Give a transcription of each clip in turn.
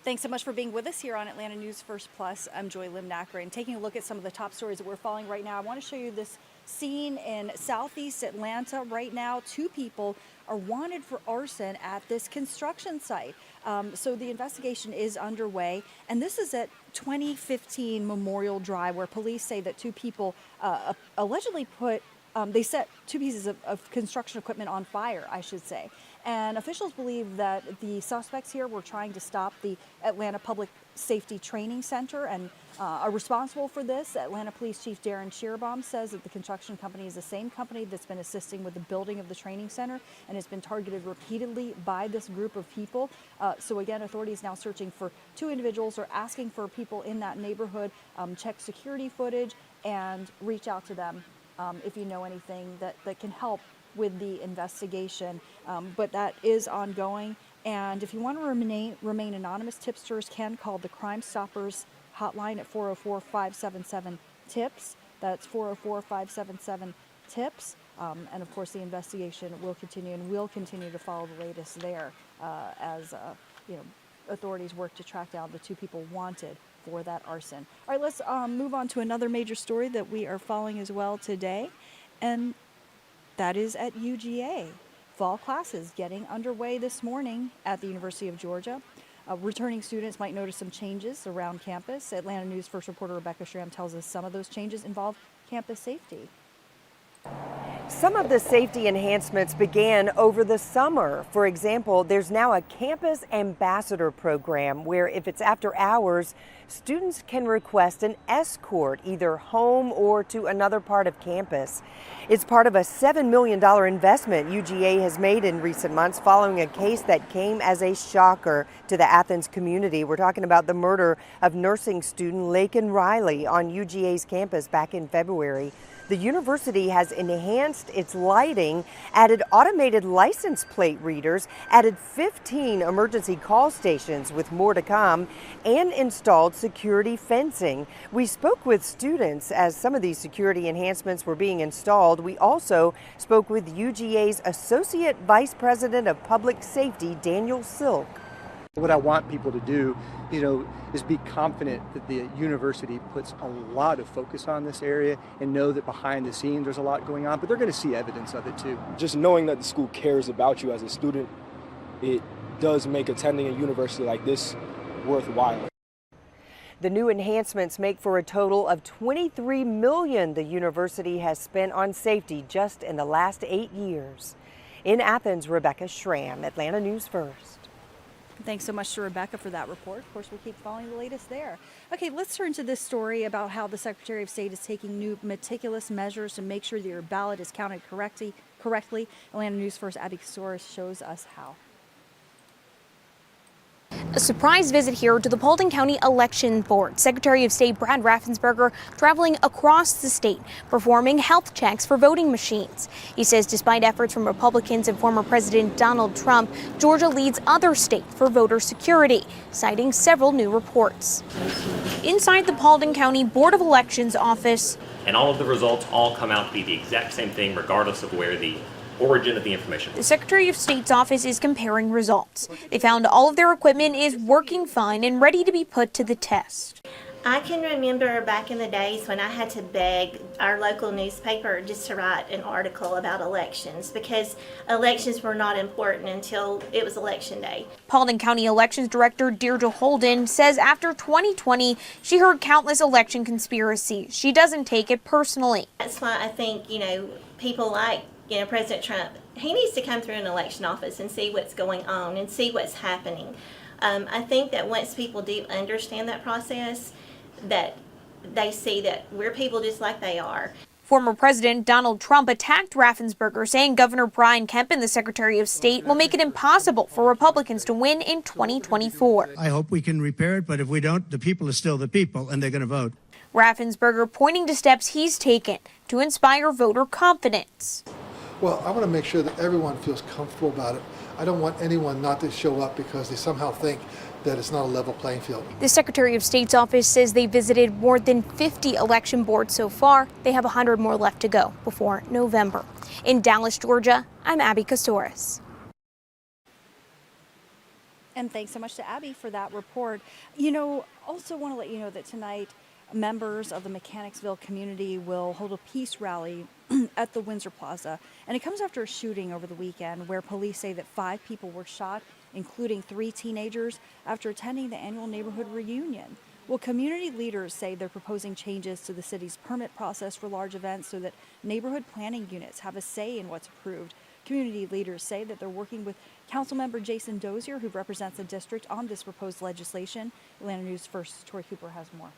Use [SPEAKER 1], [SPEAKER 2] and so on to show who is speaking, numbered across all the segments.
[SPEAKER 1] Thanks so much for being with us here on Atlanta News First Plus. I'm Joy Limnacker, and taking a look at some of the top stories that we're following right now, I want to show you this scene in southeast Atlanta right now. 2 people are wanted for arson at this construction site. So the investigation is underway, and this is at 2015 Memorial Drive, where police say that 2 people allegedly they set 2 pieces of construction equipment on fire, I should say. And officials believe that the suspects here were trying to stop the Atlanta Public Safety Training Center and are responsible for this. Atlanta Police Chief Darin Schierbaum says that the construction company is the same company that's been assisting with the building of the training center and has been targeted repeatedly by this group of people. So again, authorities now searching for 2 individuals, or asking for people in that neighborhood, check security footage and reach out to them if you know anything that can help with the investigation, but that is ongoing. And if you want to remain anonymous, tipsters can call the Crime Stoppers hotline at 404-577-TIPS. That's 404-577-TIPS. And of course, the investigation will continue, and we'll continue to follow the latest there as authorities work to track down the 2 people wanted for that arson. All right, let's move on to another major story that we are following as well today, and that is at UGA. Fall classes getting underway this morning at the University of Georgia. Returning students might notice some changes around campus. Atlanta News First reporter Rebecca Schramm tells us some of those changes involve campus safety.
[SPEAKER 2] Some of the safety enhancements began over the summer. For example, there's now a campus ambassador program where, if it's after hours, students can request an escort either home or to another part of campus. It's part of a $7 million investment UGA has made in recent months following a case that came as a shocker to the Athens community. We're talking about the murder of nursing student Laken Riley on UGA's campus back in February. The university has enhanced its lighting, added automated license plate readers, added 15 emergency call stations with more to come, and installed security fencing. We spoke with students as some of these security enhancements were being installed. We also spoke with UGA's Associate Vice President of Public Safety, Daniel Silk.
[SPEAKER 3] What I want people to do, is be confident that the university puts a lot of focus on this area and know that behind the scenes there's a lot going on, but they're going to see evidence of it too.
[SPEAKER 4] Just knowing that the school cares about you as a student, it does make attending a university like this worthwhile.
[SPEAKER 2] The new enhancements make for a total of $23 million the university has spent on safety just in the last 8 years. In Athens, Rebecca Schramm, Atlanta News First.
[SPEAKER 1] Thanks so much to Rebecca for that report. Of course, we'll keep following the latest there. Okay, let's turn to this story about how the Secretary of State is taking new meticulous measures to make sure that your ballot is counted correctly. Atlanta News First Abby Kasoris shows us how.
[SPEAKER 5] A surprise visit here to the Paulding County Election Board. Secretary of State Brad Raffensperger traveling across the state, performing health checks for voting machines. He says despite efforts from Republicans and former President Donald Trump, Georgia leads other states for voter security, citing several new reports. Inside the Paulding County Board of Elections office,
[SPEAKER 6] and all of the results all come out to be the exact same thing regardless of where the origin of the information.
[SPEAKER 5] The Secretary of State's office is comparing results. They found all of their equipment is working fine and ready to be put to the test.
[SPEAKER 7] I can remember back in the days when I had to beg our local newspaper just to write an article about elections, because elections were not important until it was election day.
[SPEAKER 5] Paulding County Elections Director Deirdre Holden says after 2020, she heard countless election conspiracies. She doesn't take it personally.
[SPEAKER 7] That's why I think, people like President Trump, he needs to come through an election office and see what's going on and see what's happening. I think that once people do understand that process, that they see that we're people just like they are.
[SPEAKER 5] Former President Donald Trump attacked Raffensperger, saying Governor Brian Kemp and the Secretary of State will make it impossible for Republicans to win in 2024.
[SPEAKER 8] I hope we can repair it, but if we don't, the people are still the people, and they're going to vote.
[SPEAKER 5] Raffensperger pointing to steps he's taken to inspire voter confidence.
[SPEAKER 9] Well, I want to make sure that everyone feels comfortable about it. I don't want anyone not to show up because they somehow think that it's not a level playing field.
[SPEAKER 5] The Secretary of State's office says they visited more than 50 election boards so far. They have 100 more left to go before November. In Dallas, Georgia, I'm Abby Kasoris.
[SPEAKER 1] And thanks so much to Abby for that report. Also want to let you know that tonight, members of the Mechanicsville community will hold a peace rally at the Windsor Plaza. And it comes after a shooting over the weekend where police say that 5 people were shot, including 3 teenagers, after attending the annual neighborhood reunion. Well, community leaders say they're proposing changes to the city's permit process for large events so that neighborhood planning units have a say in what's approved. Community leaders say that they're working with Councilmember Jason Dozier, who represents the district, on this proposed legislation. Atlanta News First, Tori Cooper has more.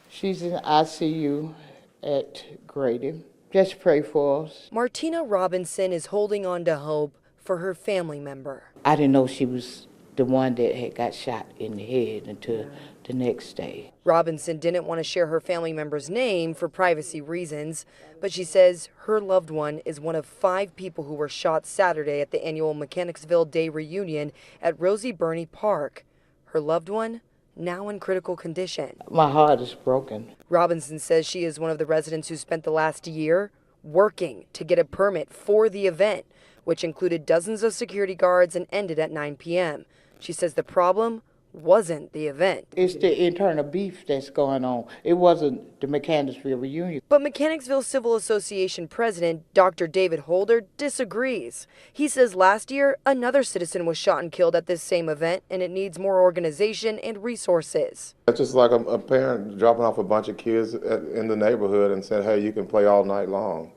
[SPEAKER 10] She's in ICU at Grady. Just pray for us.
[SPEAKER 2] Martina Robinson is holding on to hope for her family member.
[SPEAKER 10] I didn't know she was the one that had got shot in the head until the next day.
[SPEAKER 2] Robinson didn't want to share her family member's name for privacy reasons, but she says her loved one is one of 5 people who were shot Saturday at the annual Mechanicsville Day reunion at Rosie Birney Park. Her loved one now in critical condition.
[SPEAKER 10] My heart is broken.
[SPEAKER 2] Robinson says she is one of the residents who spent the last year working to get a permit for the event, which included dozens of security guards and ended at 9 p.m. She says the problem wasn't the event.
[SPEAKER 10] It's the internal beef that's going on. It wasn't the Mechanicsville reunion.
[SPEAKER 2] But Mechanicsville Civil Association President Dr. David Holder disagrees. He says last year another citizen was shot and killed at this same event, and it needs more organization and resources.
[SPEAKER 11] It's just like a parent dropping off a bunch of kids in the neighborhood and said, hey, you can play all night long.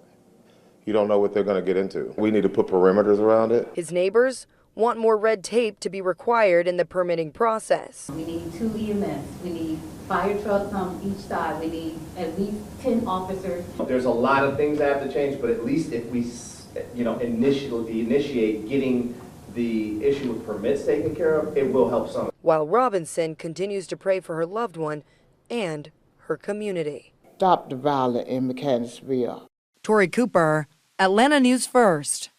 [SPEAKER 11] You don't know what they're going to get into. We need to put perimeters around it.
[SPEAKER 2] His neighbors want more red tape to be required in the permitting process.
[SPEAKER 12] We need 2 EMS. We need fire trucks on each side. We need at least 10 officers.
[SPEAKER 13] There's a lot of things that have to change, but at least if we, initiate getting the issue with permits taken care of, it will help some.
[SPEAKER 2] While Robinson continues to pray for her loved one and her community.
[SPEAKER 10] Stop the violence in Mechanicsville.
[SPEAKER 2] Tori Cooper, Atlanta News First.